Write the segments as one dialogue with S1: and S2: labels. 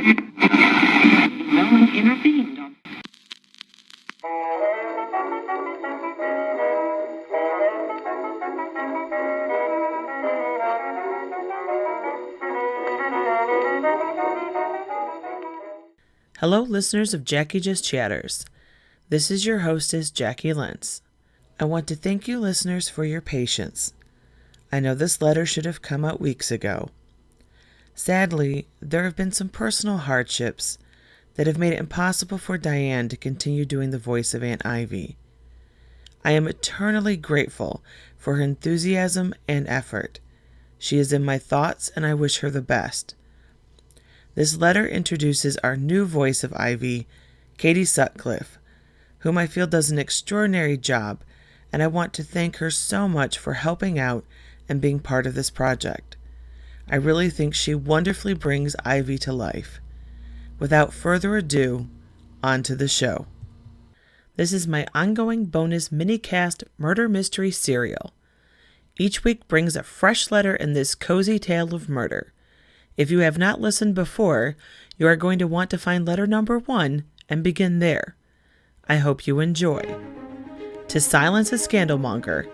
S1: No one intervened.
S2: Hello, listeners of Jacqui Just Chatters. This is your hostess, Jacqui Lentz. I want to thank you, listeners, for your patience. I know this letter should have come out weeks ago. Sadly, there have been some personal hardships that have made it impossible for Diane to continue doing the voice of Aunt Ivy. I am eternally grateful for her enthusiasm and effort. She is in my thoughts, and I wish her the best. This letter introduces our new voice of Ivy, Katie Sutcliffe, whom I feel does an extraordinary job, and I want to thank her so much for helping out and being part of this project. I really think she wonderfully brings Ivy to life. Without further ado, on to the show. This is my ongoing bonus mini-cast murder mystery serial. Each week brings a fresh letter in this cozy tale of murder. If you have not listened before, you are going to want to find letter number 1 and begin there. I hope you enjoy. To Silence a Scandalmonger,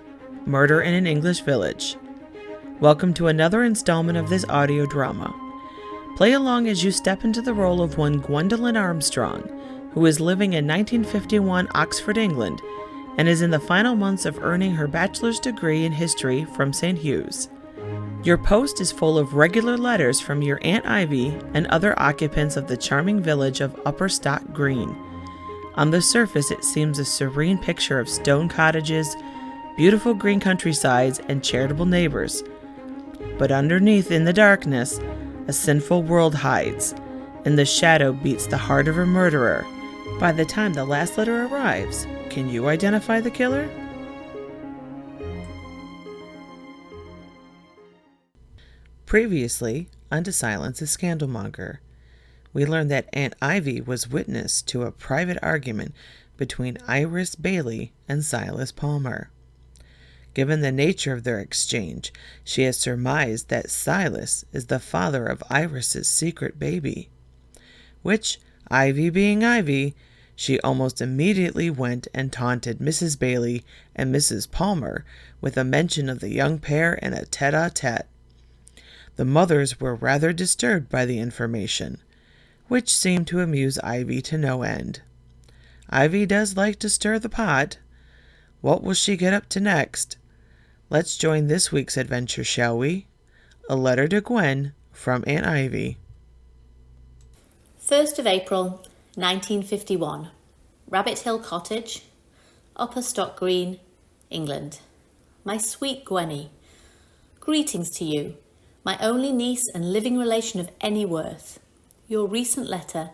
S2: Murder in an English Village. Welcome to another installment of this audio drama. Play along as you step into the role of one Gwen Armstrong, who is living in 1951 Oxford, England, and is in the final months of earning her bachelor's degree in history from St. Hugh's. Your post is full of regular letters from your Aunt Ivy and other occupants of the charming village of Upper Stock Green. On the surface, it seems a serene picture of stone cottages, beautiful green countrysides, and charitable neighbors. But underneath, in the darkness, a sinful world hides, and the shadow beats the heart of a murderer. By the time the last letter arrives, can you identify the killer? Previously, on To Silence a Scandalmonger, we learned that Aunt Ivy was witness to a private argument between Iris Bailey and Silas Palmer. Given the nature of their exchange, she has surmised that Silas is the father of Iris's secret baby, which, Ivy being Ivy, she almost immediately went and taunted Mrs. Bailey and Mrs. Palmer with a mention of the young pair in a tete-a-tete. The mothers were rather disturbed by the information, which seemed to amuse Ivy to no end. Ivy does like to stir the pot. What will she get up to next? Let's join this week's adventure, shall we? A letter to Gwen from Aunt Ivy.
S3: 1st of April, 1951. Rabbit Hill Cottage, Upper Stock Green, England. My sweet Gwenny, greetings to you, my only niece and living relation of any worth. Your recent letter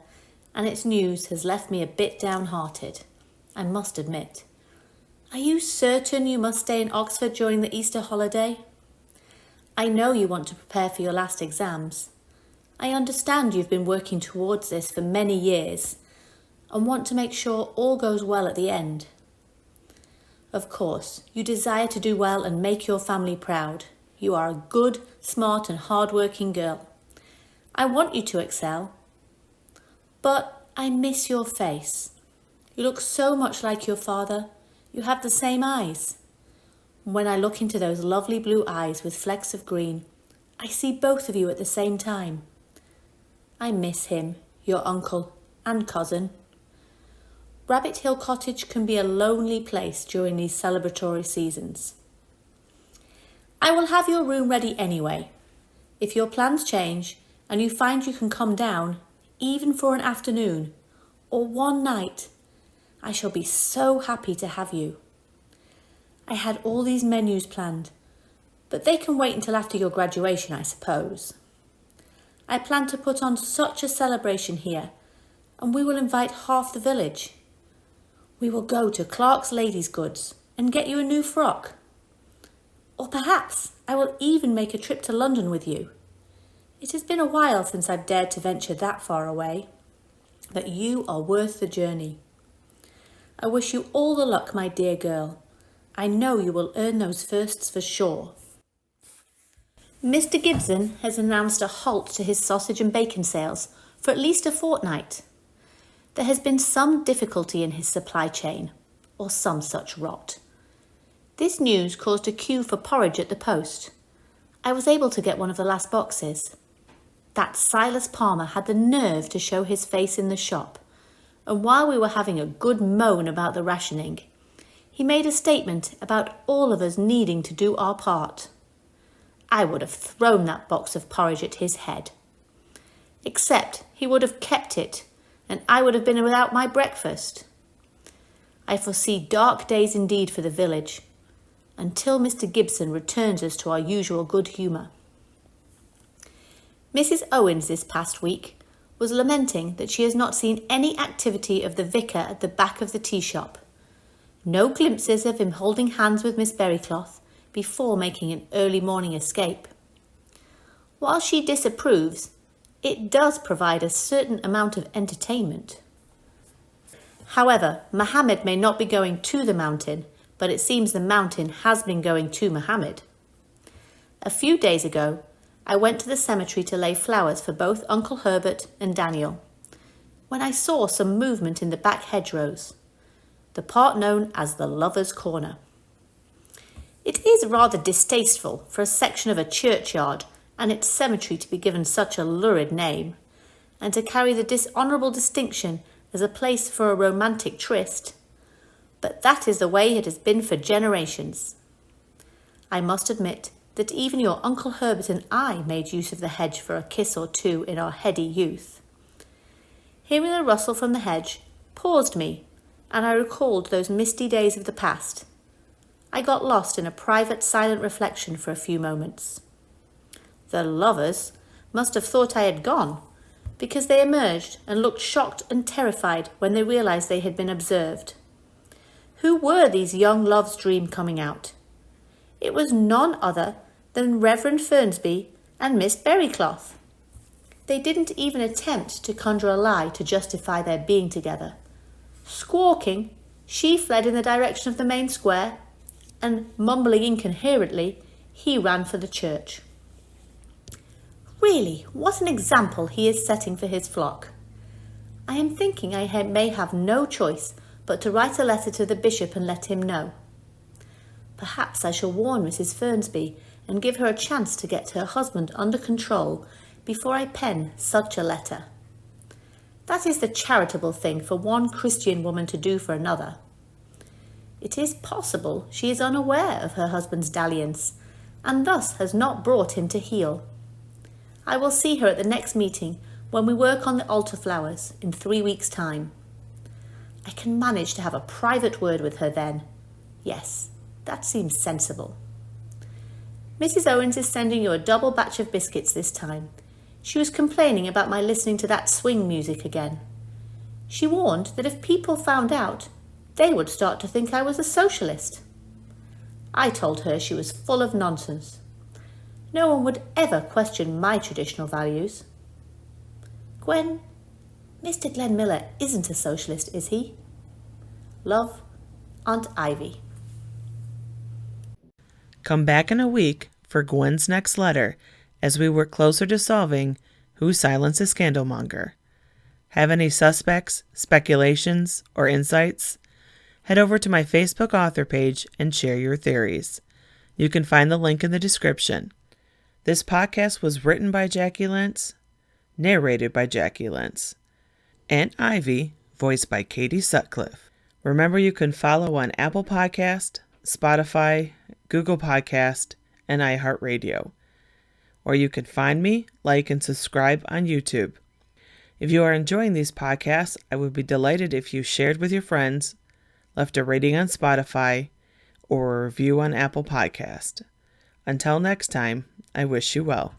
S3: and its news has left me a bit downhearted, I must admit. Are you certain you must stay in Oxford during the Easter holiday? I know you want to prepare for your last exams. I understand you've been working towards this for many years and want to make sure all goes well at the end. Of course, you desire to do well and make your family proud. You are a good, smart and hard-working girl. I want you to excel. But I miss your face. You look so much like your father. You have the same eyes. When I look into those lovely blue eyes with flecks of green, I see both of you at the same time. I miss him, your uncle and cousin. Rabbit Hill Cottage can be a lonely place during these celebratory seasons. I will have your room ready anyway. If your plans change and you find you can come down, even for an afternoon or one night, I shall be so happy to have you. I had all these menus planned, but they can wait until after your graduation, I suppose. I plan to put on such a celebration here, and we will invite half the village. We will go to Clarke's Ladies' Goods and get you a new frock. Or perhaps I will even make a trip to London with you. It has been a while since I've dared to venture that far away, but you are worth the journey. I wish you all the luck, my dear girl. I know you will earn those firsts for sure. Mr. Gibson has announced a halt to his sausage and bacon sales for at least a fortnight. There has been some difficulty in his supply chain, or some such rot. This news caused a queue for porridge at the post. I was able to get one of the last boxes. That Silas Palmer had the nerve to show his face in the shop, and while we were having a good moan about the rationing, he made a statement about all of us needing to do our part. I would have thrown that box of porridge at his head. Except he would have kept it, and I would have been without my breakfast. I foresee dark days indeed for the village, until Mr. Gibson returns us to our usual good humour. Mrs. Owens this past week was lamenting that she has not seen any activity of the vicar at the back of the tea shop. No glimpses of him holding hands with Miss Berrycloth before making an early morning escape. While she disapproves, it does provide a certain amount of entertainment. However, Mohammed may not be going to the mountain, but it seems the mountain has been going to Mohammed. A few days ago, I went to the cemetery to lay flowers for both Uncle Herbert and Daniel, when I saw some movement in the back hedgerows, the part known as the Lovers' Corner. It is rather distasteful for a section of a churchyard and its cemetery to be given such a lurid name, and to carry the dishonourable distinction as a place for a romantic tryst, but that is the way it has been for generations. I must admit that even your Uncle Herbert and I made use of the hedge for a kiss or two in our heady youth. Hearing a rustle from the hedge paused me, and I recalled those misty days of the past. I got lost in a private silent reflection for a few moments. The lovers must have thought I had gone, because they emerged and looked shocked and terrified when they realised they had been observed. Who were these young loves' dream coming out? It was none other than Reverend Fernsby and Miss Berrycloth. They didn't even attempt to conjure a lie to justify their being together. Squawking, she fled in the direction of the main square, and mumbling incoherently, he ran for the church. Really, what an example he is setting for his flock. I am thinking I may have no choice but to write a letter to the bishop and let him know. Perhaps I shall warn Mrs. Fernsby and give her a chance to get her husband under control before I pen such a letter. That is the charitable thing for one Christian woman to do for another. It is possible she is unaware of her husband's dalliance, and thus has not brought him to heel. I will see her at the next meeting when we work on the altar flowers in 3 weeks' time. I can manage to have a private word with her then. Yes, that seems sensible. Mrs. Owens is sending you a double batch of biscuits this time. She was complaining about my listening to that swing music again. She warned that if people found out, they would start to think I was a socialist. I told her she was full of nonsense. No one would ever question my traditional values. Gwen, Mr. Glenn Miller isn't a socialist, is he? Love, Aunt Ivy.
S2: Come back in a week for Gwen's next letter as we work closer to solving who silenced the Scandalmonger. Have any suspects, speculations, or insights? Head over to my Facebook author page and share your theories. You can find the link in the description. This podcast was written by Jacqui Lentz, narrated by Jacqui Lentz. Aunt Ivy, voiced by Katie Sutcliffe. Remember, you can follow on Apple Podcast, Spotify, Google Podcast, and iHeartRadio. Or you can find me, like, and subscribe on YouTube. If you are enjoying these podcasts, I would be delighted if you shared with your friends, left a rating on Spotify, or a review on Apple Podcast. Until next time, I wish you well.